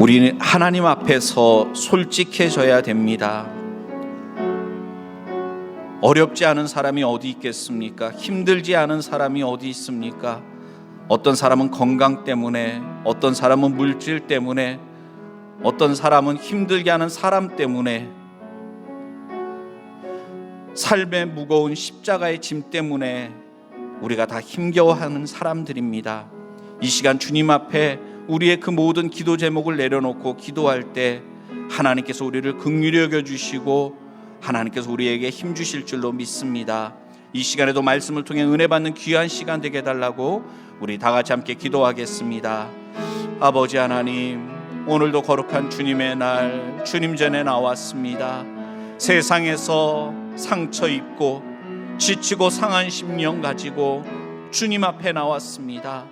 우리는 하나님 앞에서 솔직해져야 됩니다. 어렵지 않은 사람이 어디 있겠습니까? 힘들지 않은 사람이 어디 있습니까? 어떤 사람은 건강 때문에, 어떤 사람은 물질 때문에, 어떤 사람은 힘들게 하는 사람 때문에, 삶의 무거운 십자가의 짐 때문에 우리가 다 힘겨워하는 사람들입니다. 이 시간 주님 앞에 우리의 그 모든 기도 제목을 내려놓고 기도할 때 하나님께서 우리를 긍휼히 여겨주시고 하나님께서 우리에게 힘 주실 줄로 믿습니다. 이 시간에도 말씀을 통해 은혜 받는 귀한 시간 되게 해달라고 우리 다 같이 함께 기도하겠습니다. 아버지 하나님, 오늘도 거룩한 주님의 날 주님 전에 나왔습니다. 세상에서 상처 입고 지치고 상한 심령 가지고 주님 앞에 나왔습니다.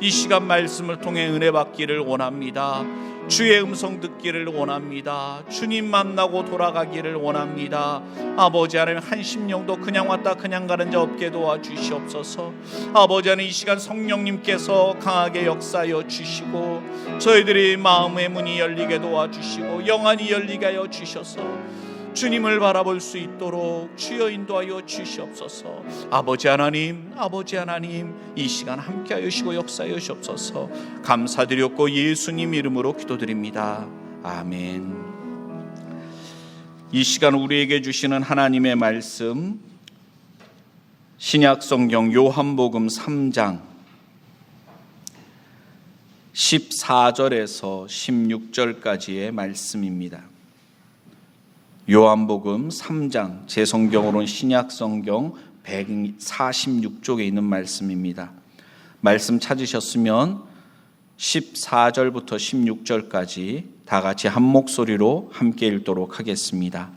이 시간 말씀을 통해 은혜 받기를 원합니다. 주의 음성 듣기를 원합니다. 주님 만나고 돌아가기를 원합니다. 아버지 하나님, 한 심령도 그냥 왔다 그냥 가는 자 없게 도와주시옵소서. 아버지 하나님, 이 시간 성령님께서 강하게 역사하여 주시고 저희들이 마음의 문이 열리게 도와주시고 영안이 열리게 하여 주셔서 주님을 바라볼 수 있도록 주여 인도하여 주시옵소서. 아버지 하나님, 이 시간 함께하여 주시고 역사하여 주옵소서. 감사드렸고 예수님 이름으로 기도드립니다. 아멘. 이 시간 우리에게 주시는 하나님의 말씀, 신약성경 요한복음 3장 14절에서 16절까지의 말씀입니다. 요한복음 3장, 제 성경으로는 신약성경 146쪽에 있는 말씀입니다. 말씀 찾으셨으면 14절부터 16절까지 다 같이 한 목소리로 함께 읽도록 하겠습니다.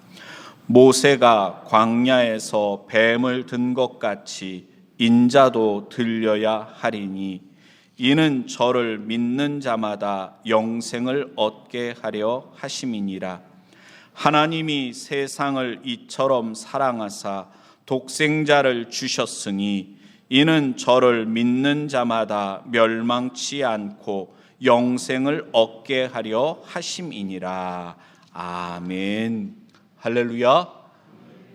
모세가 광야에서 뱀을 든 것 같이 인자도 들려야 하리니 이는 저를 믿는 자마다 영생을 얻게 하려 하심이니라. 하나님이 세상을 이처럼 사랑하사 독생자를 주셨으니 이는 저를 믿는 자마다 멸망치 않고 영생을 얻게 하려 하심이니라. 아멘. 할렐루야.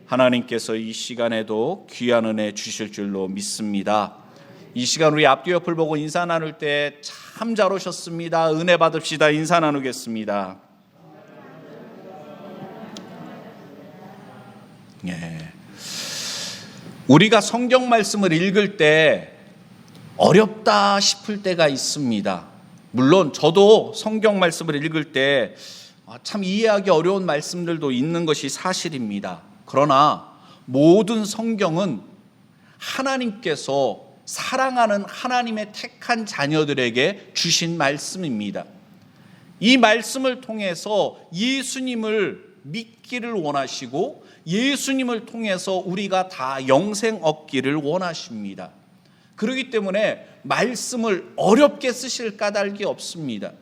하나님께서 이 시간에도 귀한 은혜 주실 줄로 믿습니다. 이 시간 우리 앞뒤 옆을 보고 인사 나눌 때 참 잘 오셨습니다. 은혜 받읍시다. 인사 나누겠습니다. 예. 우리가 성경 말씀을 읽을 때 어렵다 싶을 때가 있습니다. 물론 저도 성경 말씀을 읽을 때 참 이해하기 어려운 말씀들도 있는 것이 사실입니다. 그러나 모든 성경은 하나님께서 사랑하는 하나님의 택한 자녀들에게 주신 말씀입니다. 이 말씀을 통해서 예수님을 믿기를 원하시고 예수님을 통해서 우리가 다 영생 얻기를 원하십니다. 그렇기 때문에 말씀을 어렵게 쓰실 까닭이 없습니다.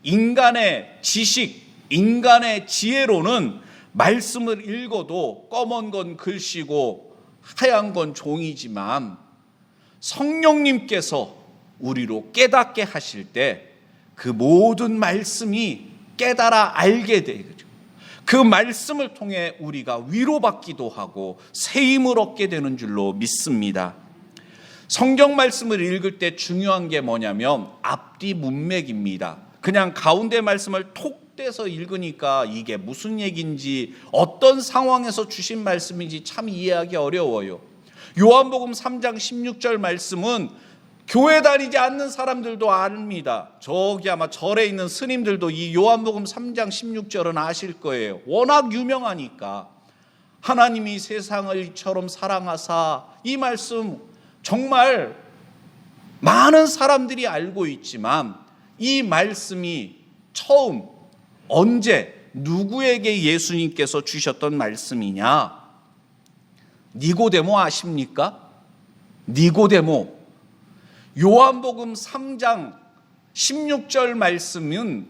인간의 지식, 인간의 지혜로는 말씀을 읽어도 검은 건 글씨고 하얀 건 종이지만 성령님께서 우리로 깨닫게 하실 때 그 모든 말씀이 깨달아 알게 되죠. 그 말씀을 통해 우리가 위로받기도 하고 새 힘을 얻게 되는 줄로 믿습니다. 성경 말씀을 읽을 때 중요한 게 뭐냐면 앞뒤 문맥입니다. 그냥 가운데 말씀을 톡 떼서 읽으니까 이게 무슨 얘기인지 어떤 상황에서 주신 말씀인지 참 이해하기 어려워요. 요한복음 3장 16절 말씀은 교회 다니지 않는 사람들도 압니다. 저기 아마 절에 있는 스님들도 이 요한복음 3장 16절은 아실 거예요. 워낙 유명하니까. 하나님이 세상을 이처럼 사랑하사, 이 말씀 정말 많은 사람들이 알고 있지만 이 말씀이 처음 언제 누구에게 예수님께서 주셨던 말씀이냐? 니고데모 아십니까? 니고데모. 요한복음 3장 16절 말씀은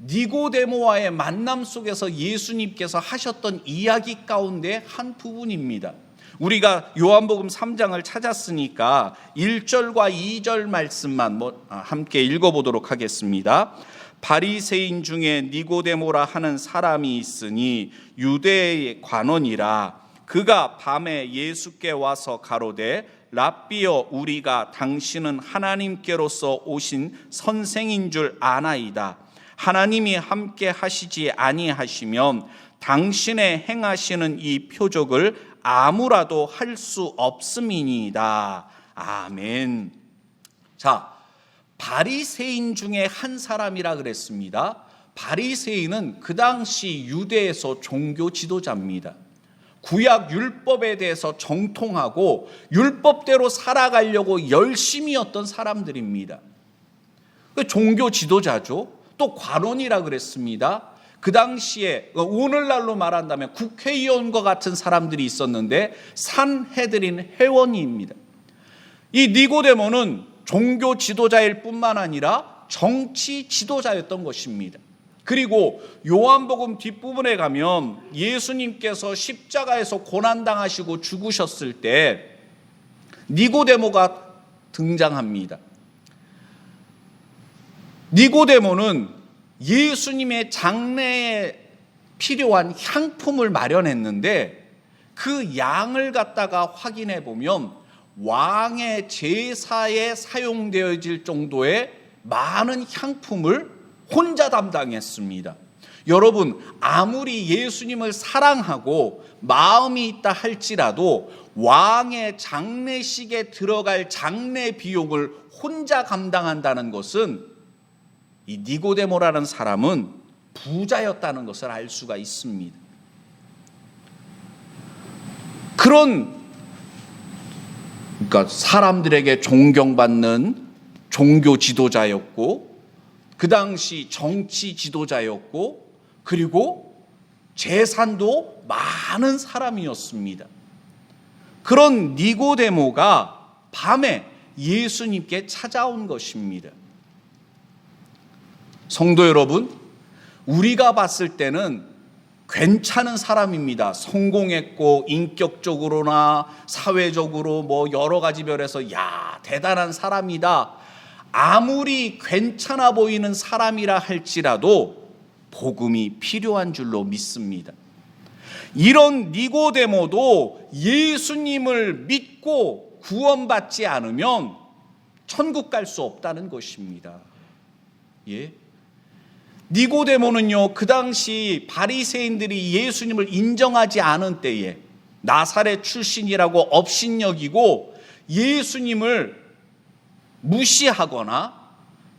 니고데모와의 만남 속에서 예수님께서 하셨던 이야기 가운데 한 부분입니다. 우리가 요한복음 3장을 찾았으니까 1절과 2절 말씀만 함께 읽어보도록 하겠습니다. 바리새인 중에 니고데모라 하는 사람이 있으니 유대의 관원이라. 그가 밤에 예수께 와서 가로되 랍비여, 우리가 당신은 하나님께로서 오신 선생인 줄 아나이다. 하나님이 함께 하시지 아니하시면 당신의 행하시는 이 표적을 아무라도 할 수 없음이니이다. 아멘. 자, 바리새인 중에 한 사람이라 그랬습니다. 바리새인은 그 당시 유대에서 종교 지도자입니다. 구약 율법에 대해서 정통하고 율법대로 살아가려고 열심히 했던 사람들입니다. 종교 지도자죠. 또 관원이라 그랬습니다. 그 당시에 오늘날로 말한다면 국회의원과 같은 사람들이 있었는데 산헤드린 회원입니다. 이 니고데모는 종교 지도자일 뿐만 아니라 정치 지도자였던 것입니다. 그리고 요한복음 뒷부분에 가면 예수님께서 십자가에서 고난당하시고 죽으셨을 때 니고데모가 등장합니다. 니고데모는 예수님의 장례에 필요한 향품을 마련했는데 그 양을 갖다가 확인해 보면 왕의 제사에 사용되어질 정도의 많은 향품을 혼자 담당했습니다. 여러분, 아무리 예수님을 사랑하고 마음이 있다 할지라도 왕의 장례식에 들어갈 장례 비용을 혼자 감당한다는 것은 이 니고데모라는 사람은 부자였다는 것을 알 수가 있습니다. 그러니까 사람들에게 존경받는 종교 지도자였고 그 당시 정치 지도자였고 그리고 재산도 많은 사람이었습니다. 그런 니고데모가 밤에 예수님께 찾아온 것입니다. 성도 여러분, 우리가 봤을 때는 괜찮은 사람입니다. 성공했고 인격적으로나 사회적으로 뭐 여러 가지 면에서 대단한 사람이다. 아무리 괜찮아 보이는 사람이라 할지라도 복음이 필요한 줄로 믿습니다. 이런 니고데모도 예수님을 믿고 구원받지 않으면 천국 갈 수 없다는 것입니다. 예? 니고데모는요, 그 당시 바리새인들이 예수님을 인정하지 않은 때에 나사렛 출신이라고 업신여기고 예수님을 무시하거나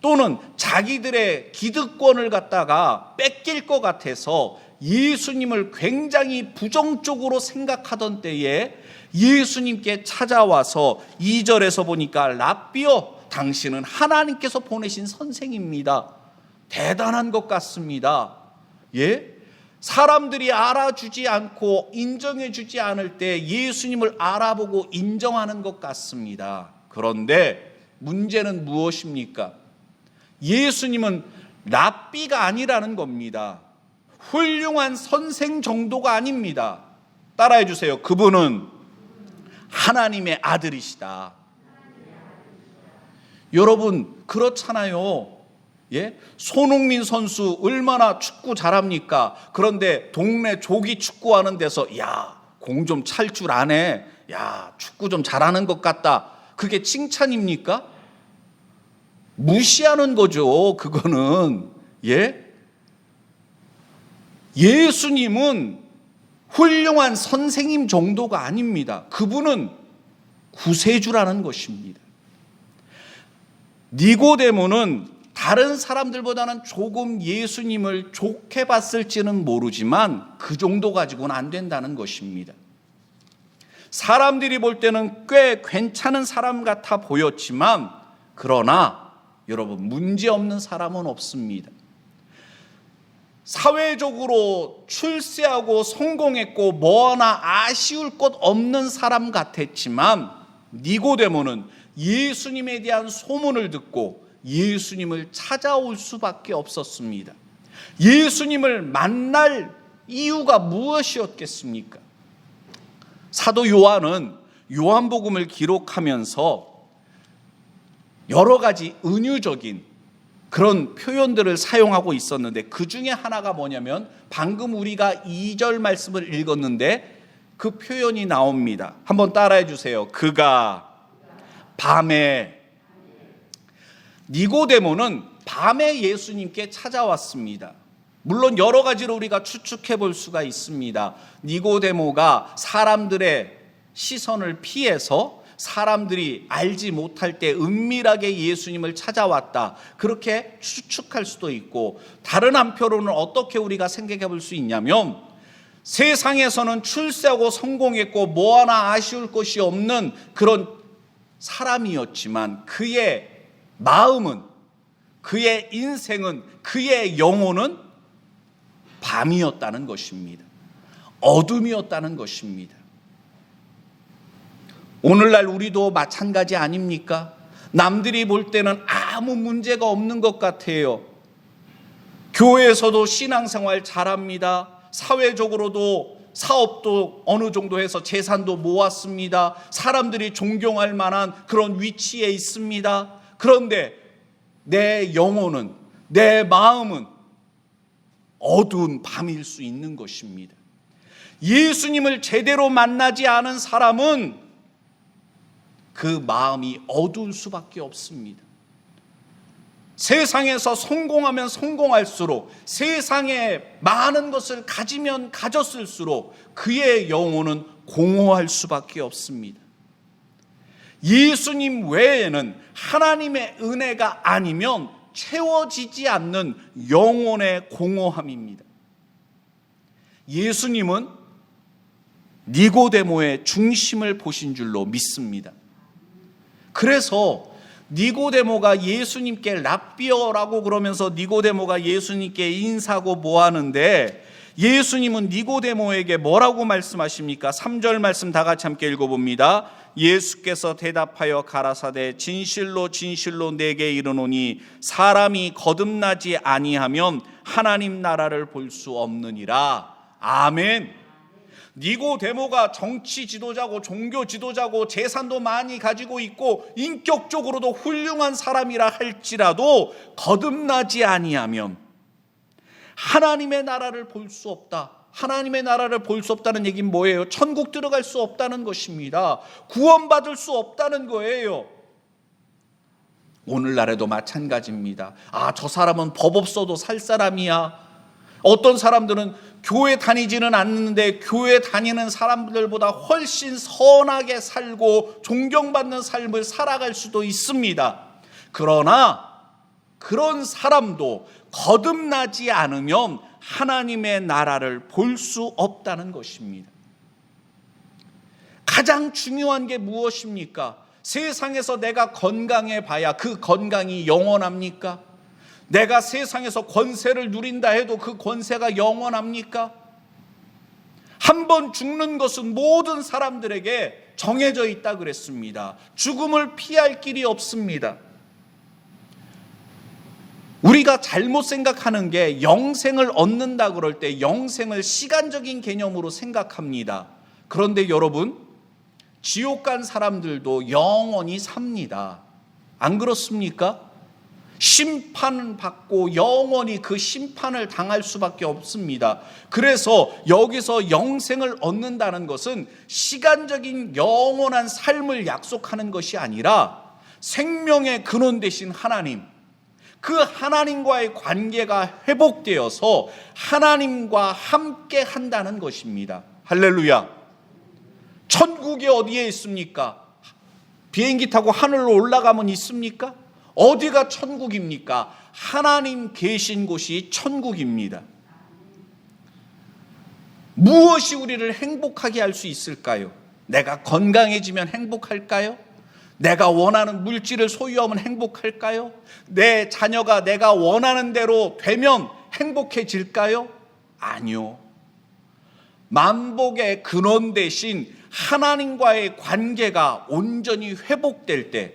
또는 자기들의 기득권을 갖다가 뺏길 것 같아서 예수님을 굉장히 부정적으로 생각하던 때에 예수님께 찾아와서 2절에서 보니까 랍비여, 당신은 하나님께서 보내신 선생입니다. 대단한 것 같습니다. 예? 사람들이 알아주지 않고 인정해주지 않을 때 예수님을 알아보고 인정하는 것 같습니다. 그런데 문제는 무엇입니까? 예수님은 랍비가 아니라는 겁니다. 훌륭한 선생 정도가 아닙니다. 따라해 주세요. 그분은 하나님의 아들이시다. 여러분, 그렇잖아요. 예? 손흥민 선수 얼마나 축구 잘합니까? 그런데 동네 조기 축구하는 데서 공 좀 찰 줄 아네. 축구 좀 잘하는 것 같다. 그게 칭찬입니까? 무시하는 거죠. 그거는. 예? 예수님은 훌륭한 선생님 정도가 아닙니다. 그분은 구세주라는 것입니다. 니고데모는 다른 사람들보다는 조금 예수님을 좋게 봤을지는 모르지만 그 정도 가지고는 안 된다는 것입니다. 사람들이 볼 때는 꽤 괜찮은 사람 같아 보였지만 그러나 여러분, 문제없는 사람은 없습니다. 사회적으로 출세하고 성공했고 뭐 하나 아쉬울 것 없는 사람 같았지만 니고데모는 예수님에 대한 소문을 듣고 예수님을 찾아올 수밖에 없었습니다. 예수님을 만날 이유가 무엇이었겠습니까? 사도 요한은 요한복음을 기록하면서 여러 가지 은유적인 그런 표현들을 사용하고 있었는데 그 중에 하나가 뭐냐면 방금 우리가 2절 말씀을 읽었는데 그 표현이 나옵니다. 한번 따라해 주세요. 그가 밤에, 니고데모는 밤에 예수님께 찾아왔습니다. 물론 여러 가지로 우리가 추측해 볼 수가 있습니다. 니고데모가 사람들의 시선을 피해서 사람들이 알지 못할 때 은밀하게 예수님을 찾아왔다, 그렇게 추측할 수도 있고, 다른 한편으로는 어떻게 우리가 생각해 볼 수 있냐면 세상에서는 출세하고 성공했고 뭐 하나 아쉬울 것이 없는 그런 사람이었지만 그의 마음은, 그의 인생은, 그의 영혼은 밤이었다는 것입니다. 어둠이었다는 것입니다. 오늘날 우리도 마찬가지 아닙니까? 남들이 볼 때는 아무 문제가 없는 것 같아요. 교회에서도 신앙생활 잘합니다. 사회적으로도 사업도 어느 정도 해서 재산도 모았습니다. 사람들이 존경할 만한 그런 위치에 있습니다. 그런데 내 영혼은, 내 마음은 어두운 밤일 수 있는 것입니다. 예수님을 제대로 만나지 않은 사람은 그 마음이 어두울 수밖에 없습니다. 세상에서 성공하면 성공할수록, 세상에 많은 것을 가지면 가졌을수록 그의 영혼은 공허할 수밖에 없습니다. 예수님 외에는 하나님의 은혜가 아니면 채워지지 않는 영혼의 공허함입니다. 예수님은 니고데모의 중심을 보신 줄로 믿습니다. 그래서 니고데모가 예수님께 랍비어라고 그러면서 니고데모가 예수님께 인사하고 뭐 하는데, 예수님은 니고데모에게 뭐라고 말씀하십니까? 3절 말씀 다 같이 함께 읽어봅니다. 예수께서 대답하여 가라사대 진실로 진실로 내게 이르노니 사람이 거듭나지 아니하면 하나님 나라를 볼 수 없느니라. 아멘. 니고데모가 정치 지도자고 종교 지도자고 재산도 많이 가지고 있고 인격적으로도 훌륭한 사람이라 할지라도 거듭나지 아니하면 하나님의 나라를 볼 수 없다. 하나님의 나라를 볼 수 없다는 얘기는 뭐예요? 천국 들어갈 수 없다는 것입니다. 구원받을 수 없다는 거예요. 오늘날에도 마찬가지입니다. 저 사람은 법 없어도 살 사람이야. 어떤 사람들은 교회 다니지는 않는데 교회 다니는 사람들보다 훨씬 선하게 살고 존경받는 삶을 살아갈 수도 있습니다. 그러나 그런 사람도 거듭나지 않으면 하나님의 나라를 볼 수 없다는 것입니다. 가장 중요한 게 무엇입니까? 세상에서 내가 건강해 봐야 그 건강이 영원합니까? 내가 세상에서 권세를 누린다 해도 그 권세가 영원합니까? 한 번 죽는 것은 모든 사람들에게 정해져 있다 그랬습니다. 죽음을 피할 길이 없습니다. 우리가 잘못 생각하는 게 영생을 얻는다 그럴 때 영생을 시간적인 개념으로 생각합니다. 그런데 여러분, 지옥 간 사람들도 영원히 삽니다. 안 그렇습니까? 심판을 받고 영원히 그 심판을 당할 수밖에 없습니다. 그래서 여기서 영생을 얻는다는 것은 시간적인 영원한 삶을 약속하는 것이 아니라 생명의 근원 되신 하나님, 그 하나님과의 관계가 회복되어서 하나님과 함께 한다는 것입니다. 할렐루야. 천국이 어디에 있습니까? 비행기 타고 하늘로 올라가면 있습니까? 어디가 천국입니까? 하나님 계신 곳이 천국입니다. 무엇이 우리를 행복하게 할 수 있을까요? 내가 건강해지면 행복할까요? 내가 원하는 물질을 소유하면 행복할까요? 내 자녀가 내가 원하는 대로 되면 행복해질까요? 아니요. 만복의 근원 대신 하나님과의 관계가 온전히 회복될 때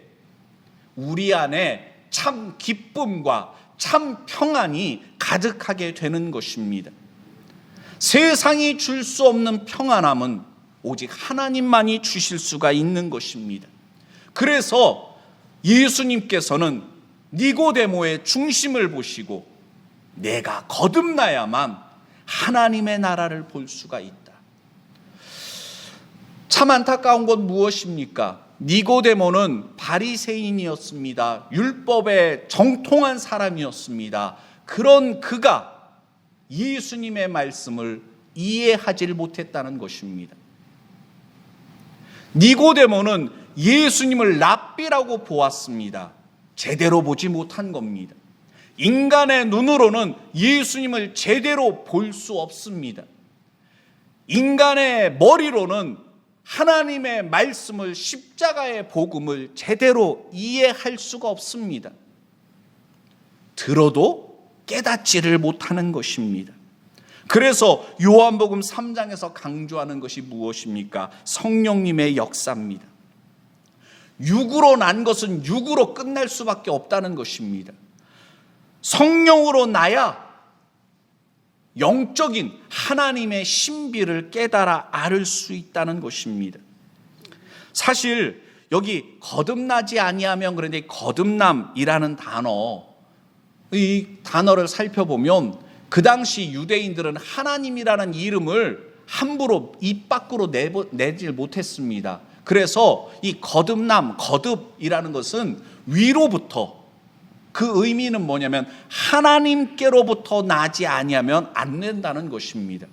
우리 안에 참 기쁨과 참 평안이 가득하게 되는 것입니다. 세상이 줄 수 없는 평안함은 오직 하나님만이 주실 수가 있는 것입니다. 그래서 예수님께서는 니고데모의 중심을 보시고 내가 거듭나야만 하나님의 나라를 볼 수가 있다. 참 안타까운 건 무엇입니까? 니고데모는 바리새인이었습니다. 율법에 정통한 사람이었습니다. 그런 그가 예수님의 말씀을 이해하지 못했다는 것입니다. 니고데모는 예수님을 랍비라고 보았습니다. 제대로 보지 못한 겁니다. 인간의 눈으로는 예수님을 제대로 볼 수 없습니다. 인간의 머리로는 하나님의 말씀을, 십자가의 복음을 제대로 이해할 수가 없습니다. 들어도 깨닫지를 못하는 것입니다. 그래서 요한복음 3장에서 강조하는 것이 무엇입니까? 성령님의 역사입니다. 육으로 난 것은 육으로 끝날 수밖에 없다는 것입니다. 성령으로 나야 영적인 하나님의 신비를 깨달아 알 수 있다는 것입니다. 사실 여기 거듭나지 아니하면, 그런데 거듭남이라는 단어, 이 단어를 살펴보면 그 당시 유대인들은 하나님이라는 이름을 함부로 입 밖으로 내질 못했습니다. 그래서 이 거듭남, 거듭이라는 것은 위로부터, 그 의미는 뭐냐면 하나님께로부터 나지 아니하면 안 된다는 것입니다.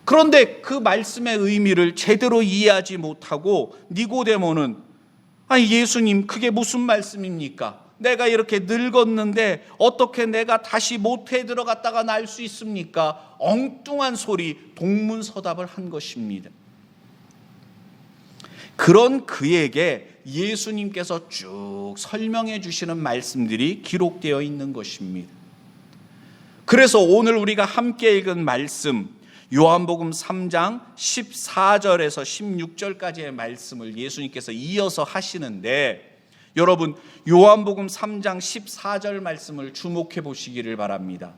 그런데 그 말씀의 의미를 제대로 이해하지 못하고 니고데모는, 아니 예수님 그게 무슨 말씀입니까? 내가 이렇게 늙었는데 어떻게 내가 다시 모태에 들어갔다가 날 수 있습니까? 엉뚱한 소리, 동문서답을 한 것입니다. 그런 그에게 예수님께서 쭉 설명해 주시는 말씀들이 기록되어 있는 것입니다. 그래서 오늘 우리가 함께 읽은 말씀, 요한복음 3장 14절에서 16절까지의 말씀을 예수님께서 이어서 하시는데, 여러분 요한복음 3장 14절 말씀을 주목해 보시기를 바랍니다.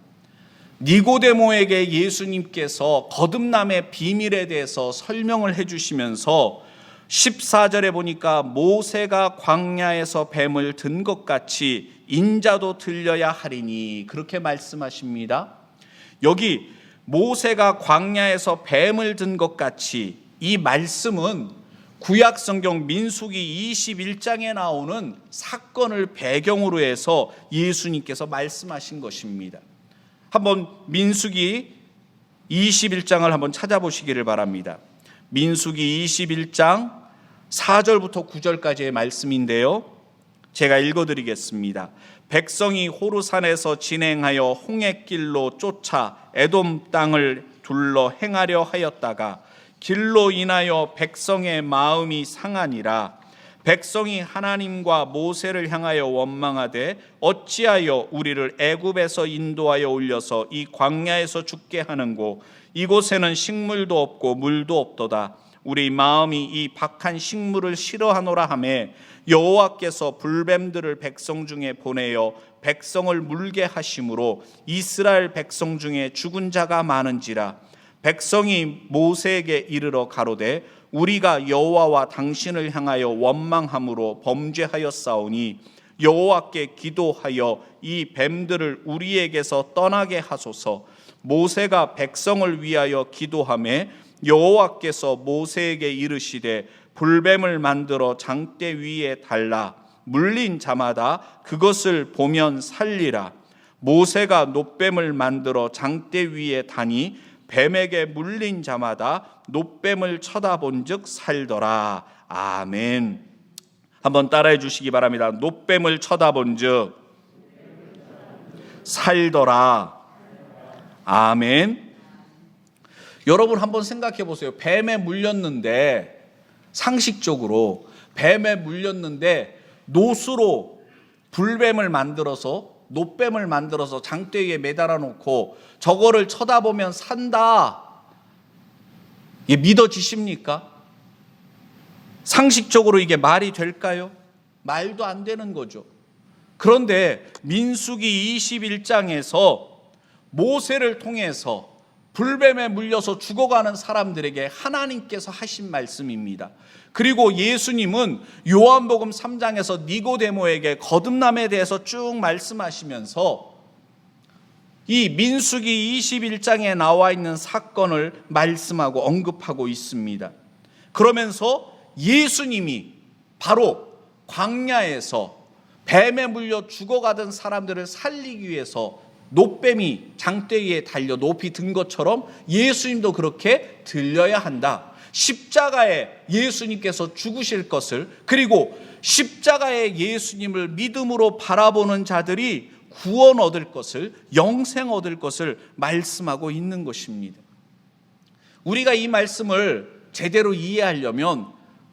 니고데모에게 예수님께서 거듭남의 비밀에 대해서 설명을 해 주시면서 14절에 보니까 모세가 광야에서 뱀을 든 것 같이 인자도 들려야 하리니, 그렇게 말씀하십니다. 여기 모세가 광야에서 뱀을 든 것 같이, 이 말씀은 구약 성경 민수기 21장에 나오는 사건을 배경으로 해서 예수님께서 말씀하신 것입니다. 한번 민수기 21장을 한번 찾아보시기를 바랍니다. 민수기 21장 4절부터 9절까지의 말씀인데요, 제가 읽어드리겠습니다. 백성이 호르산에서 진행하여 홍해길로 쫓아 에돔 땅을 둘러 행하려 하였다가 길로 인하여 백성의 마음이 상하니라. 백성이 하나님과 모세를 향하여 원망하되 어찌하여 우리를 애굽에서 인도하여 올려서 이 광야에서 죽게 하는고, 이곳에는 식물도 없고 물도 없도다. 우리 마음이 이 박한 식물을 싫어하노라 하매 여호와께서 불뱀들을 백성 중에 보내어 백성을 물게 하심으로 이스라엘 백성 중에 죽은 자가 많은지라. 백성이 모세에게 이르러 가로되 우리가 여호와와 당신을 향하여 원망함으로 범죄하였사오니 여호와께 기도하여 이 뱀들을 우리에게서 떠나게 하소서. 모세가 백성을 위하여 기도하매 여호와께서 모세에게 이르시되 불뱀을 만들어 장대 위에 달라 물린 자마다 그것을 보면 살리라. 모세가 놋뱀을 만들어 장대 위에 다니 뱀에게 물린 자마다 놋뱀을 쳐다본즉 살더라. 아멘. 한번 따라해 주시기 바랍니다. 놋뱀을 쳐다본즉 살더라. 아멘. 여러분 한번 생각해 보세요. 뱀에 물렸는데, 상식적으로 뱀에 물렸는데 놋으로 불뱀을 만들어서, 놋뱀을 만들어서 장대 위에 매달아 놓고 저거를 쳐다보면 산다, 이게 믿어지십니까? 상식적으로 이게 말이 될까요? 말도 안 되는 거죠. 그런데 민수기 21장에서 모세를 통해서 불뱀에 물려서 죽어가는 사람들에게 하나님께서 하신 말씀입니다. 그리고 예수님은 요한복음 3장에서 니고데모에게 거듭남에 대해서 쭉 말씀하시면서 이 민수기 21장에 나와 있는 사건을 말씀하고 언급하고 있습니다. 그러면서 예수님이 바로 광야에서 뱀에 물려 죽어가던 사람들을 살리기 위해서 놋뱀이 장대기에 달려 높이 든 것처럼 예수님도 그렇게 들려야 한다. 십자가에 예수님께서 죽으실 것을, 그리고 십자가에 예수님을 믿음으로 바라보는 자들이 구원 얻을 것을, 영생 얻을 것을 말씀하고 있는 것입니다. 우리가 이 말씀을 제대로 이해하려면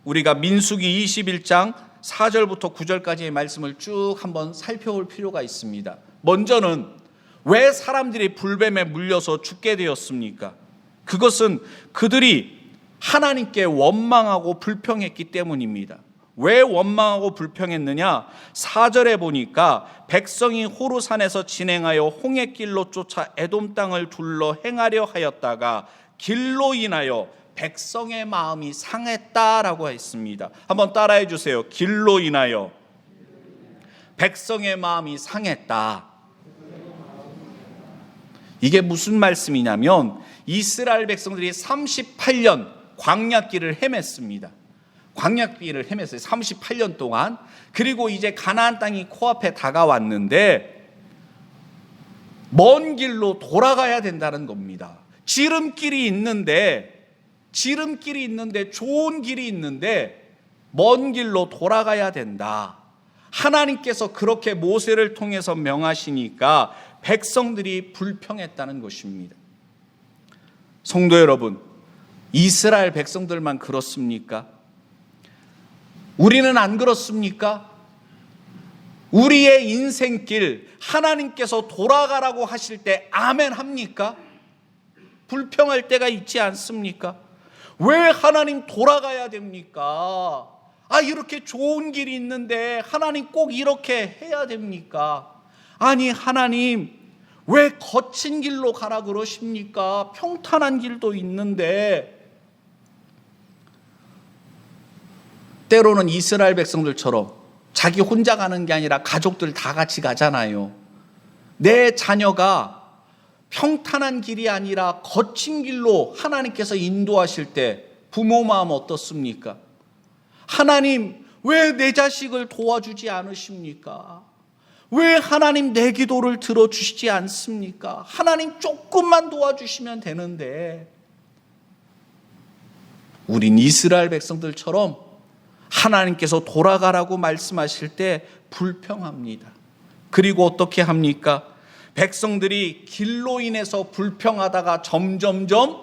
우리가 민수기 21장 4절부터 9절까지의 말씀을 쭉 한번 살펴볼 필요가 있습니다. 먼저는 왜 사람들이 불뱀에 물려서 죽게 되었습니까? 그것은 그들이 하나님께 원망하고 불평했기 때문입니다. 왜 원망하고 불평했느냐? 4절에 보니까 백성이 호르산에서 진행하여 홍해길로 쫓아 에돔 땅을 둘러 행하려 하였다가 길로 인하여 백성의 마음이 상했다라고 했습니다. 한번 따라해 주세요. 길로 인하여 백성의 마음이 상했다. 이게 무슨 말씀이냐면 이스라엘 백성들이 38년 광야길을 헤맸습니다. 광야길을 헤맸어요. 38년 동안. 그리고 이제 가나안 땅이 코앞에 다가왔는데 먼 길로 돌아가야 된다는 겁니다. 지름길이 있는데 좋은 길이 있는데 먼 길로 돌아가야 된다. 하나님께서 그렇게 모세를 통해서 명하시니까 백성들이 불평했다는 것입니다. 성도 여러분, 이스라엘 백성들만 그렇습니까? 우리는 안 그렇습니까? 우리의 인생길 하나님께서 돌아가라고 하실 때 아멘 합니까? 불평할 때가 있지 않습니까? 왜 하나님 돌아가야 됩니까? 이렇게 좋은 길이 있는데 하나님 꼭 이렇게 해야 됩니까? 아니, 하나님 왜 거친 길로 가라 그러십니까? 평탄한 길도 있는데. 때로는 이스라엘 백성들처럼 자기 혼자 가는 게 아니라 가족들 다 같이 가잖아요. 내 자녀가 평탄한 길이 아니라 거친 길로 하나님께서 인도하실 때 부모 마음 어떻습니까? 하나님 왜 내 자식을 도와주지 않으십니까? 왜 하나님 내 기도를 들어주시지 않습니까? 하나님 조금만 도와주시면 되는데. 우린 이스라엘 백성들처럼 하나님께서 돌아가라고 말씀하실 때 불평합니다. 그리고 어떻게 합니까? 백성들이 길로 인해서 불평하다가 점점점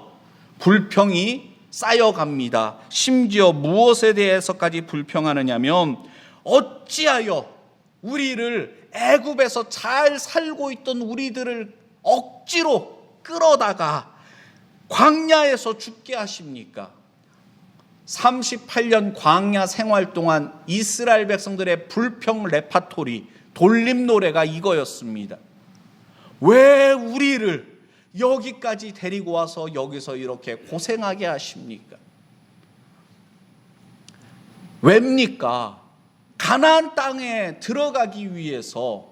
불평이 쌓여갑니다. 심지어 무엇에 대해서까지 불평하느냐면 어찌하여 우리를 애굽에서 잘 살고 있던 우리들을 억지로 끌어다가 광야에서 죽게 하십니까? 38년 광야 생활 동안 이스라엘 백성들의 불평 레파토리, 돌림 노래가 이거였습니다. 왜 우리를 여기까지 데리고 와서 여기서 이렇게 고생하게 하십니까? 왜입니까? 가나안 땅에 들어가기 위해서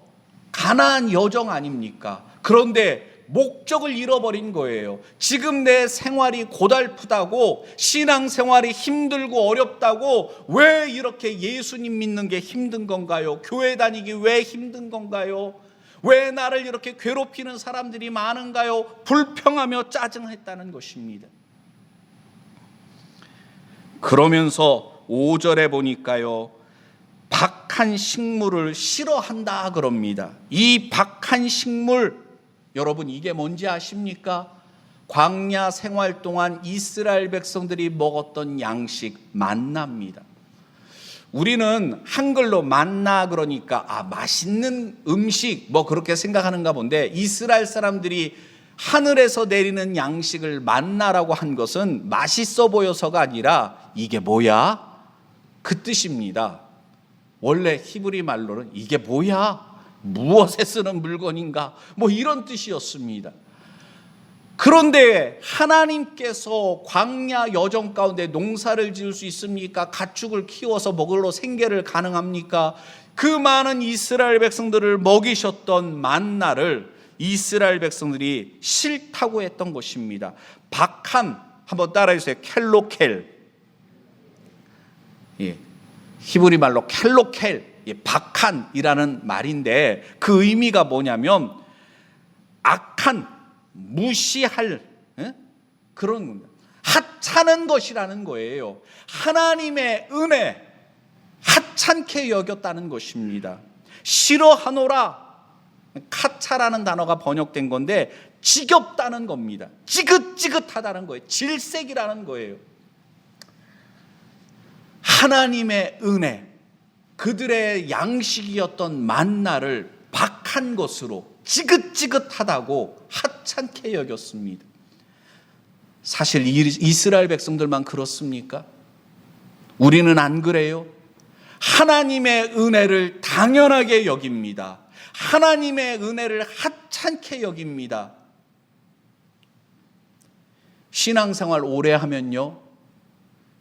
가나안 여정 아닙니까? 그런데 목적을 잃어버린 거예요. 지금 내 생활이 고달프다고, 신앙생활이 힘들고 어렵다고, 왜 이렇게 예수님 믿는 게 힘든 건가요? 교회 다니기 왜 힘든 건가요? 왜 나를 이렇게 괴롭히는 사람들이 많은가요? 불평하며 짜증했다는 것입니다. 그러면서 5절에 보니까요, 박한 식물을 싫어한다 그럽니다. 이 박한 식물, 여러분 이게 뭔지 아십니까? 광야 생활 동안 이스라엘 백성들이 먹었던 양식 만나입니다. 우리는 한글로 만나 그러니까 맛있는 음식 뭐 그렇게 생각하는가 본데, 이스라엘 사람들이 하늘에서 내리는 양식을 만나라고 한 것은 맛있어 보여서가 아니라 이게 뭐야? 그 뜻입니다. 원래 히브리 말로는 이게 뭐야? 무엇에 쓰는 물건인가? 뭐 이런 뜻이었습니다. 그런데 하나님께서 광야 여정 가운데 농사를 지을 수 있습니까? 가축을 키워서 먹으러 생계를 가능합니까? 그 많은 이스라엘 백성들을 먹이셨던 만나를 이스라엘 백성들이 싫다고 했던 것입니다. 박한, 한번 따라해주세요. 켈로켈. 예, 히브리 말로 켈로켈, 박한이라는 말인데 그 의미가 뭐냐면 악한, 무시할 그런 겁니다. 하찮은 것이라는 거예요. 하나님의 은혜 하찮게 여겼다는 것입니다. 싫어하노라, 카차라는 단어가 번역된 건데 지겹다는 겁니다. 지긋지긋하다는 거예요. 질색이라는 거예요. 하나님의 은혜, 그들의 양식이었던 만나를 박한 것으로 지긋지긋하다고 하찮게 여겼습니다. 사실 이스라엘 백성들만 그렇습니까? 우리는 안 그래요? 하나님의 은혜를 당연하게 여깁니다. 하나님의 은혜를 하찮게 여깁니다. 신앙생활 오래 하면요,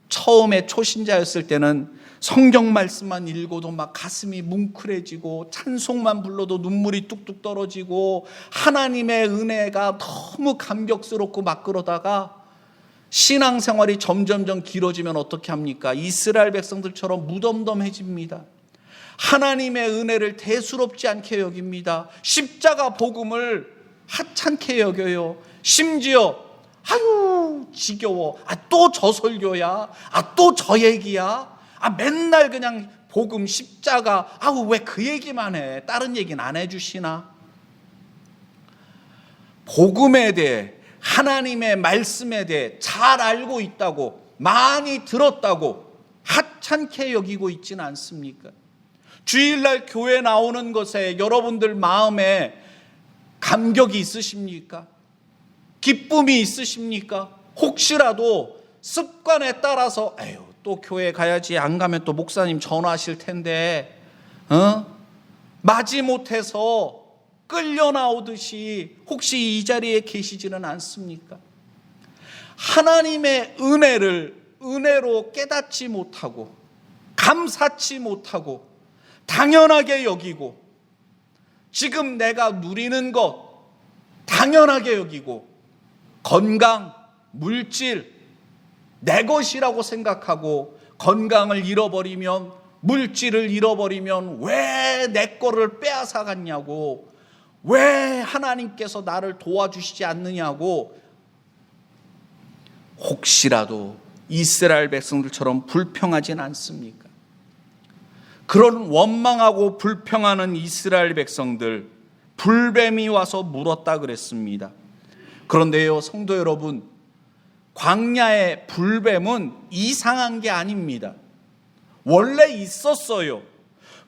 처음에 초신자였을 때는 성경 말씀만 읽어도 막 가슴이 뭉클해지고 찬송만 불러도 눈물이 뚝뚝 떨어지고 하나님의 은혜가 너무 감격스럽고 막 그러다가 신앙생활이 점점점 길어지면 어떻게 합니까? 이스라엘 백성들처럼 무덤덤해집니다. 하나님의 은혜를 대수롭지 않게 여깁니다. 십자가 복음을 하찮게 여겨요. 심지어 아유 지겨워, 또 저 설교야, 또 저 얘기야, 맨날 그냥 복음 십자가, 왜 그 얘기만 해, 다른 얘기는 안 해주시나. 복음에 대해, 하나님의 말씀에 대해 잘 알고 있다고, 많이 들었다고 하찮게 여기고 있지는 않습니까? 주일날 교회 나오는 것에 여러분들 마음에 감격이 있으십니까? 기쁨이 있으십니까? 혹시라도 습관에 따라서 또 교회 가야지, 안 가면 또 목사님 전화하실 텐데 마지못해서 끌려 나오듯이 혹시 이 자리에 계시지는 않습니까? 하나님의 은혜를 은혜로 깨닫지 못하고 감사치 못하고 당연하게 여기고, 지금 내가 누리는 것 당연하게 여기고, 건강, 물질 내 것이라고 생각하고 건강을 잃어버리면, 물질을 잃어버리면 왜 내 거를 빼앗아 갔냐고, 왜 하나님께서 나를 도와주시지 않느냐고, 혹시라도 이스라엘 백성들처럼 불평하진 않습니까? 그런 원망하고 불평하는 이스라엘 백성들, 불뱀이 와서 물었다 그랬습니다. 그런데요, 성도 여러분, 광야의 불뱀은 이상한 게 아닙니다. 원래 있었어요.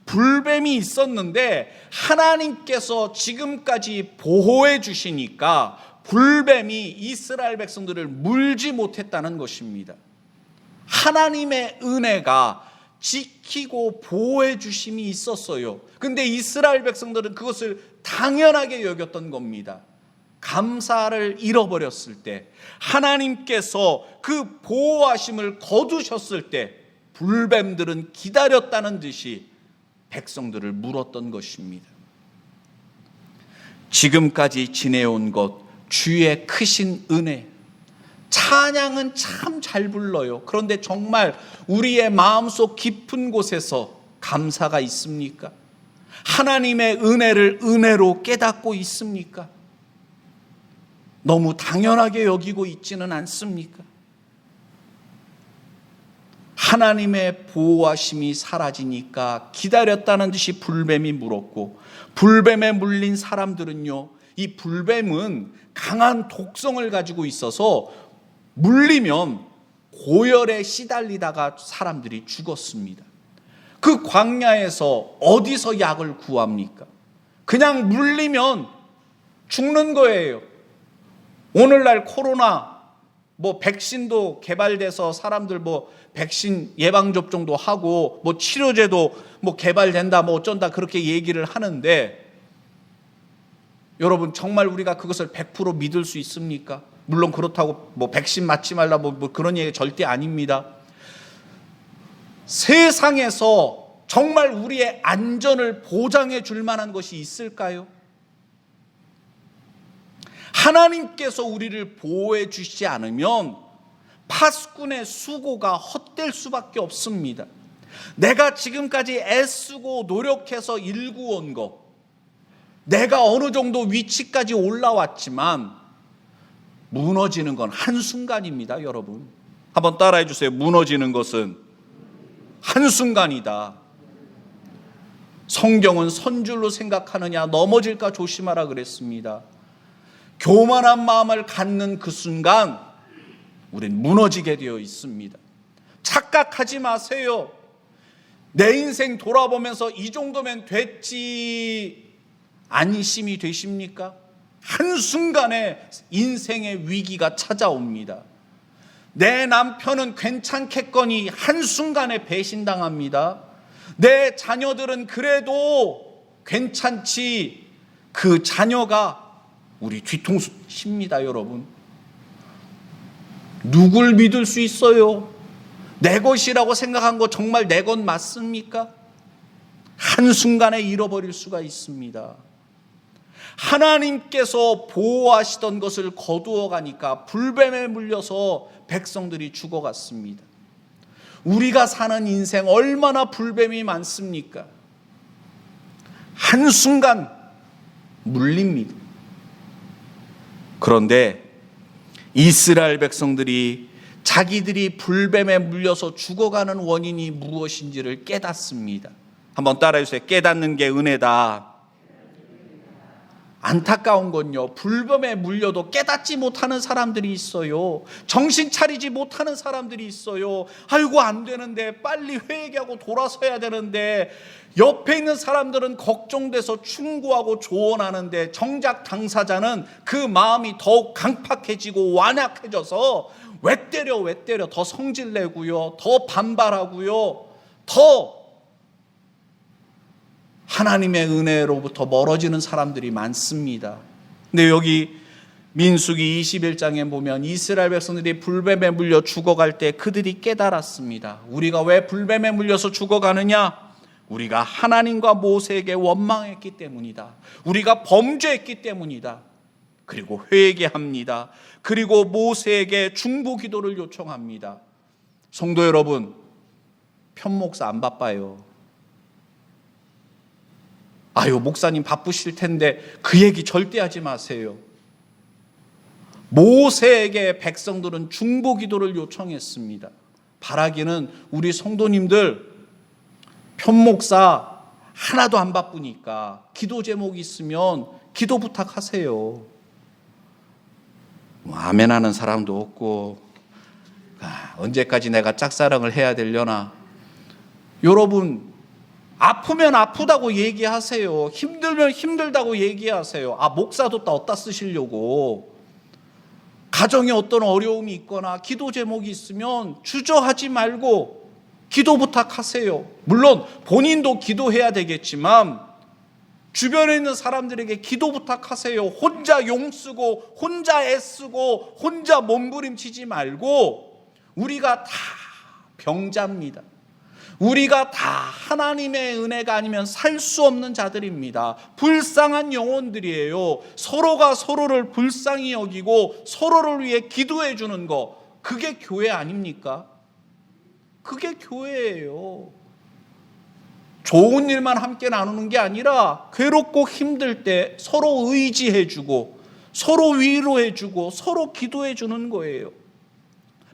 불뱀이 있었는데 하나님께서 지금까지 보호해 주시니까 불뱀이 이스라엘 백성들을 물지 못했다는 것입니다. 하나님의 은혜가 지키고 보호해 주심이 있었어요. 근데 이스라엘 백성들은 그것을 당연하게 여겼던 겁니다. 감사를 잃어버렸을 때, 하나님께서 그 보호하심을 거두셨을 때 불뱀들은 기다렸다는 듯이 백성들을 물었던 것입니다. 지금까지 지내온 것, 주의 크신 은혜, 찬양은 참 잘 불러요. 그런데 정말 우리의 마음속 깊은 곳에서 감사가 있습니까? 하나님의 은혜를 은혜로 깨닫고 있습니까? 너무 당연하게 여기고 있지는 않습니까? 하나님의 보호하심이 사라지니까 기다렸다는 듯이 불뱀이 물었고, 불뱀에 물린 사람들은요, 이 불뱀은 강한 독성을 가지고 있어서 물리면 고열에 시달리다가 사람들이 죽었습니다. 그 광야에서 어디서 약을 구합니까? 그냥 물리면 죽는 거예요. 오늘날 코로나 백신도 개발돼서 사람들 백신 예방접종도 하고 치료제도 개발된다 어쩐다 그렇게 얘기를 하는데, 여러분, 정말 우리가 그것을 100% 믿을 수 있습니까? 물론 그렇다고 백신 맞지 말라 그런 얘기 절대 아닙니다. 세상에서 정말 우리의 안전을 보장해 줄 만한 것이 있을까요? 하나님께서 우리를 보호해 주시지 않으면 파수꾼의 수고가 헛될 수밖에 없습니다. 내가 지금까지 애쓰고 노력해서 일구온 것, 내가 어느 정도 위치까지 올라왔지만 무너지는 건 한순간입니다. 여러분, 한번 따라해 주세요. 무너지는 것은 한순간이다. 성경은 선줄로 생각하느냐, 넘어질까 조심하라 그랬습니다. 교만한 마음을 갖는 그 순간 우린 무너지게 되어 있습니다. 착각하지 마세요. 내 인생 돌아보면서 이 정도면 됐지 안심이 되십니까? 한순간에 인생의 위기가 찾아옵니다. 내 남편은 괜찮겠거니 한순간에 배신당합니다. 내 자녀들은 그래도 괜찮지, 그 자녀가 우리 뒤통수 칩니다. 여러분, 누굴 믿을 수 있어요? 내 것이라고 생각한 거 정말 내 것 맞습니까? 한순간에 잃어버릴 수가 있습니다. 하나님께서 보호하시던 것을 거두어 가니까 불뱀에 물려서 백성들이 죽어갔습니다. 우리가 사는 인생 얼마나 불뱀이 많습니까? 한순간 물립니다. 그런데 이스라엘 백성들이 자기들이 불뱀에 물려서 죽어가는 원인이 무엇인지를 깨닫습니다. 한번 따라해주세요. 깨닫는 게 은혜다. 안타까운 건요, 불뱀에 물려도 깨닫지 못하는 사람들이 있어요. 정신 차리지 못하는 사람들이 있어요. 아이고, 안 되는데, 빨리 회개하고 돌아서야 되는데, 옆에 있는 사람들은 걱정돼서 충고하고 조언하는데 정작 당사자는 그 마음이 더욱 강팍해지고 완약해져서 왜 때려 더 성질내고요, 더 반발하고요, 더 하나님의 은혜로부터 멀어지는 사람들이 많습니다. 근데 여기 민수기 21장에 보면 이스라엘 백성들이 불뱀에 물려 죽어갈 때 그들이 깨달았습니다. 우리가 왜 불뱀에 물려서 죽어가느냐? 우리가 하나님과 모세에게 원망했기 때문이다. 우리가 범죄했기 때문이다. 그리고 회개합니다. 그리고 모세에게 중보 기도를 요청합니다. 성도 여러분, 편목사 안 바빠요. 아유, 목사님 바쁘실 텐데 그 얘기 절대 하지 마세요. 모세에게 백성들은 중보 기도를 요청했습니다. 바라기는 우리 성도님들 편목사 하나도 안 바쁘니까 기도 제목이 있으면 기도 부탁하세요. 아멘 하는 사람도 없고, 언제까지 내가 짝사랑을 해야 되려나. 여러분, 아프면 아프다고 얘기하세요. 힘들면 힘들다고 얘기하세요. 목사도 또 어디다 쓰시려고. 가정에 어떤 어려움이 있거나 기도 제목이 있으면 주저하지 말고 기도 부탁하세요. 물론 본인도 기도해야 되겠지만 주변에 있는 사람들에게 기도 부탁하세요. 혼자 용쓰고 혼자 애쓰고 혼자 몸부림치지 말고, 우리가 다 병자입니다. 우리가 다 하나님의 은혜가 아니면 살 수 없는 자들입니다. 불쌍한 영혼들이에요. 서로가 서로를 불쌍히 여기고 서로를 위해 기도해 주는 거, 그게 교회 아닙니까? 그게 교회예요. 좋은 일만 함께 나누는 게 아니라 괴롭고 힘들 때 서로 의지해 주고 서로 위로해 주고 서로 기도해 주는 거예요.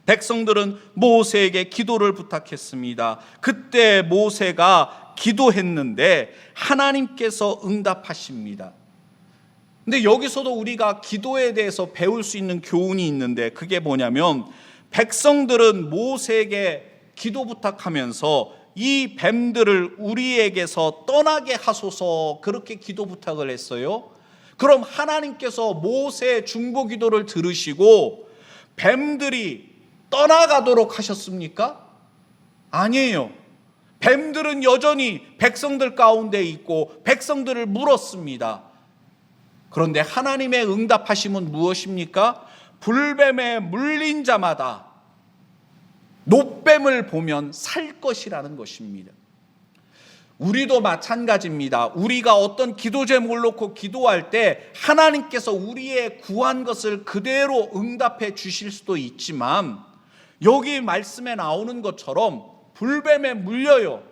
백성들은 모세에게 기도를 부탁했습니다. 그때 모세가 기도했는데 하나님께서 응답하십니다. 근데 여기서도 우리가 기도에 대해서 배울 수 있는 교훈이 있는데, 그게 뭐냐면 백성들은 모세에게 기도 부탁하면서 이 뱀들을 우리에게서 떠나게 하소서, 그렇게 기도 부탁을 했어요. 그럼 하나님께서 모세의 중보 기도를 들으시고 뱀들이 떠나가도록 하셨습니까? 아니에요. 뱀들은 여전히 백성들 가운데 있고 백성들을 물었습니다. 그런데 하나님의 응답하심은 무엇입니까? 불뱀에 물린 자마다 놋뱀을 보면 살 것이라는 것입니다. 우리도 마찬가지입니다. 우리가 어떤 기도 제목을 놓고 기도할 때 하나님께서 우리의 구한 것을 그대로 응답해 주실 수도 있지만, 여기 말씀에 나오는 것처럼 불뱀에 물려요.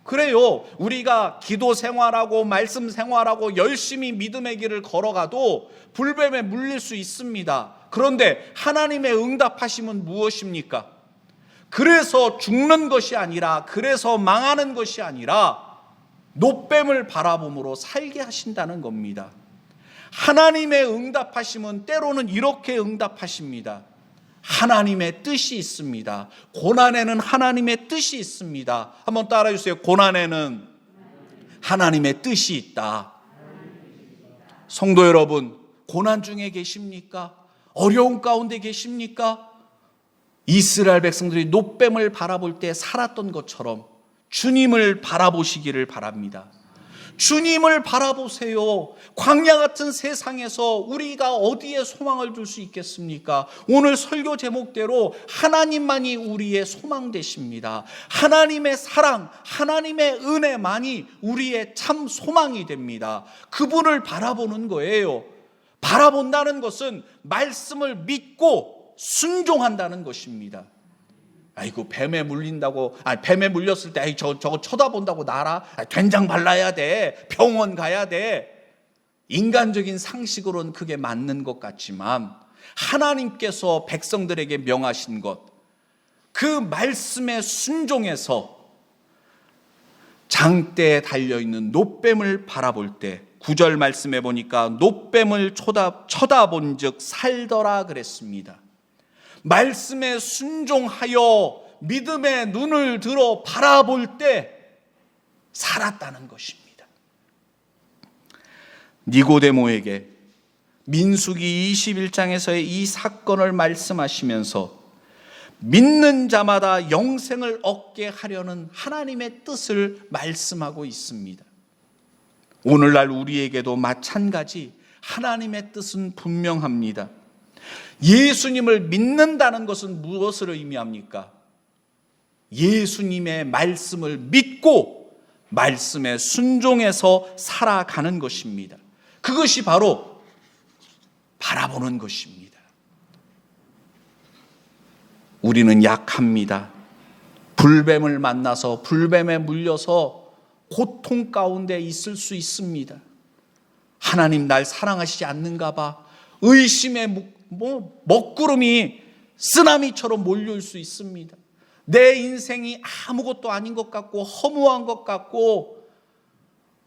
그래요. 우리가 기도 생활하고 말씀 생활하고 열심히 믿음의 길을 걸어가도 불뱀에 물릴 수 있습니다. 그런데 하나님의 응답하심은 무엇입니까? 그래서 죽는 것이 아니라, 그래서 망하는 것이 아니라 놋뱀을 바라봄으로 살게 하신다는 겁니다. 하나님의 응답하심은 때로는 이렇게 응답하십니다. 하나님의 뜻이 있습니다. 고난에는 하나님의 뜻이 있습니다. 한번 따라해 주세요. 고난에는 하나님의 뜻이 있다. 성도 여러분, 고난 중에 계십니까? 어려운 가운데 계십니까? 이스라엘 백성들이 놋뱀을 바라볼 때 살았던 것처럼 주님을 바라보시기를 바랍니다. 주님을 바라보세요. 광야 같은 세상에서 우리가 어디에 소망을 둘 수 있겠습니까? 오늘 설교 제목대로 하나님만이 우리의 소망 되십니다. 하나님의 사랑, 하나님의 은혜만이 우리의 참 소망이 됩니다. 그분을 바라보는 거예요. 바라본다는 것은 말씀을 믿고 순종한다는 것입니다. 아이고, 뱀에 물린다고, 뱀에 물렸을 때 저거 쳐다본다고 나라, 된장 발라야 돼, 병원 가야 돼. 인간적인 상식으로는 그게 맞는 것 같지만 하나님께서 백성들에게 명하신 것, 그 말씀에 순종해서 장대에 달려있는 놋뱀을 바라볼 때 9절 말씀해 보니까 놋뱀을 쳐다본 즉 살더라 그랬습니다. 말씀에 순종하여 믿음의 눈을 들어 바라볼 때 살았다는 것입니다. 니고데모에게 민수기 21장에서의 이 사건을 말씀하시면서 믿는 자마다 영생을 얻게 하려는 하나님의 뜻을 말씀하고 있습니다. 오늘날 우리에게도 마찬가지 하나님의 뜻은 분명합니다. 예수님을 믿는다는 것은 무엇을 의미합니까? 예수님의 말씀을 믿고 말씀에 순종해서 살아가는 것입니다. 그것이 바로 바라보는 것입니다. 우리는 약합니다. 불뱀을 만나서 불뱀에 물려서 고통 가운데 있을 수 있습니다. 하나님 날 사랑하시지 않는가 봐. 의심의 먹구름이 쓰나미처럼 몰려올 수 있습니다. 내 인생이 아무것도 아닌 것 같고 허무한 것 같고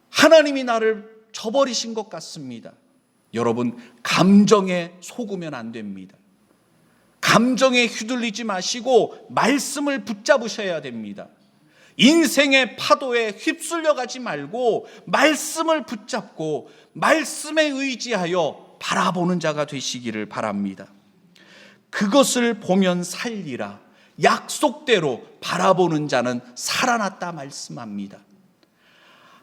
하나님이 나를 저버리신 것 같습니다. 여러분, 감정에 속으면 안 됩니다. 감정에 휘둘리지 마시고 말씀을 붙잡으셔야 됩니다. 인생의 파도에 휩쓸려 가지 말고 말씀을 붙잡고 말씀에 의지하여 바라보는 자가 되시기를 바랍니다. 그것을 보면 살리라. 약속대로 바라보는 자는 살아났다 말씀합니다.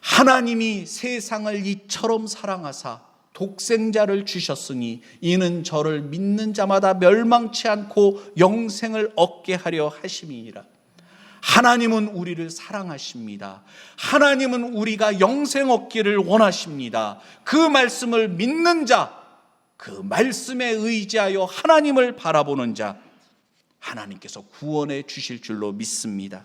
하나님이 세상을 이처럼 사랑하사 독생자를 주셨으니 이는 저를 믿는 자마다 멸망치 않고 영생을 얻게 하려 하심이니라. 하나님은 우리를 사랑하십니다. 하나님은 우리가 영생 얻기를 원하십니다. 그 말씀을 믿는 자, 그 말씀에 의지하여 하나님을 바라보는 자, 하나님께서 구원해 주실 줄로 믿습니다.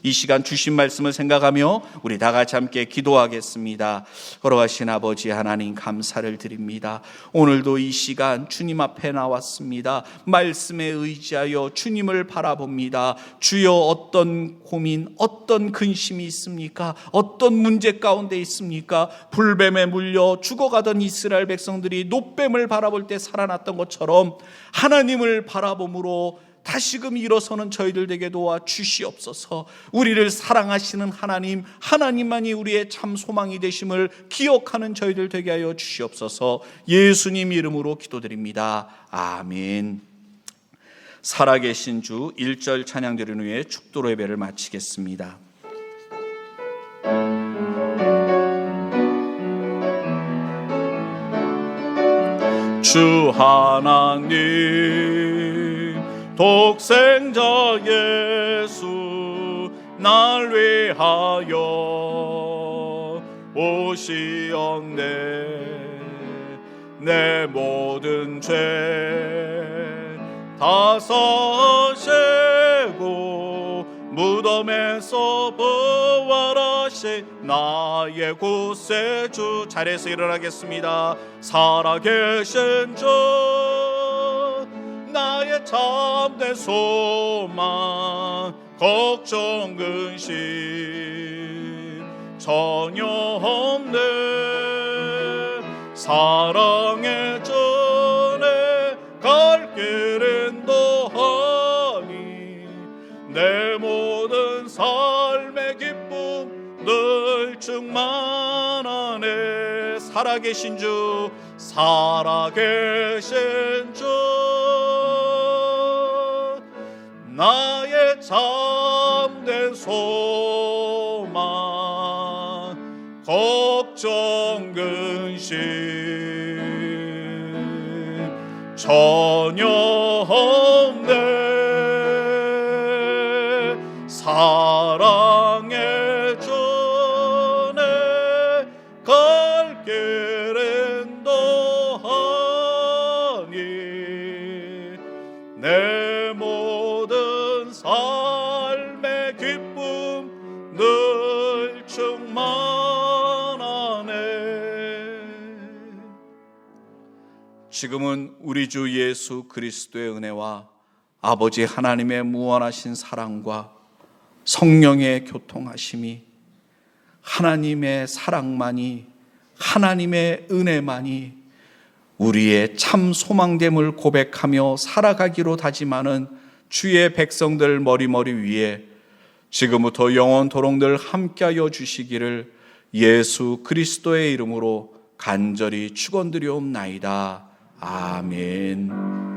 이 시간 주신 말씀을 생각하며 우리 다 같이 함께 기도하겠습니다. 걸어가신 아버지 하나님, 감사를 드립니다. 오늘도 이 시간 주님 앞에 나왔습니다. 말씀에 의지하여 주님을 바라봅니다. 주여, 어떤 고민, 어떤 근심이 있습니까? 어떤 문제 가운데 있습니까? 불뱀에 물려 죽어가던 이스라엘 백성들이 놋뱀을 바라볼 때 살아났던 것처럼 하나님을 바라봄으로 다시금 일어서는 저희들 되게 도와 주시옵소서. 우리를 사랑하시는 하나님, 하나님만이 우리의 참 소망이 되심을 기억하는 저희들 되게 하여 주시옵소서. 예수님 이름으로 기도드립니다. 아멘. 살아계신 주 1절 찬양 드리는 후에 축도로 예배를 마치겠습니다. 주 하나님 독생자 예수 날 위하여 오시었네. 내 모든 죄 다 사시고 무덤에서 부활하신 나의 구세주. 자리에서 일어나겠습니다. 살아계신 주 나의 참된 소망 걱정 근심 전혀 없네. 사랑의 전에 갈 길은 더하니 내 모든 삶의 기쁨 늘 충만하네. 살아계신 주, 살아계신 주 나의 참된 소망 걱정 근심 전혀 없네. 사랑의 전에 갈 길은 더하니 내 모든 삶의 기쁨 늘 충만하네. 지금은 우리 주 예수 그리스도의 은혜와 아버지 하나님의 무한하신 사랑과 성령의 교통하심이, 하나님의 사랑만이, 하나님의 은혜만이 우리의 참 소망됨을 고백하며 살아가기로 다짐하는 주의 백성들 머리머리 위에 지금부터 영원토록 늘 함께하여 주시기를 예수 그리스도의 이름으로 간절히 축원드리옵나이다. 아멘.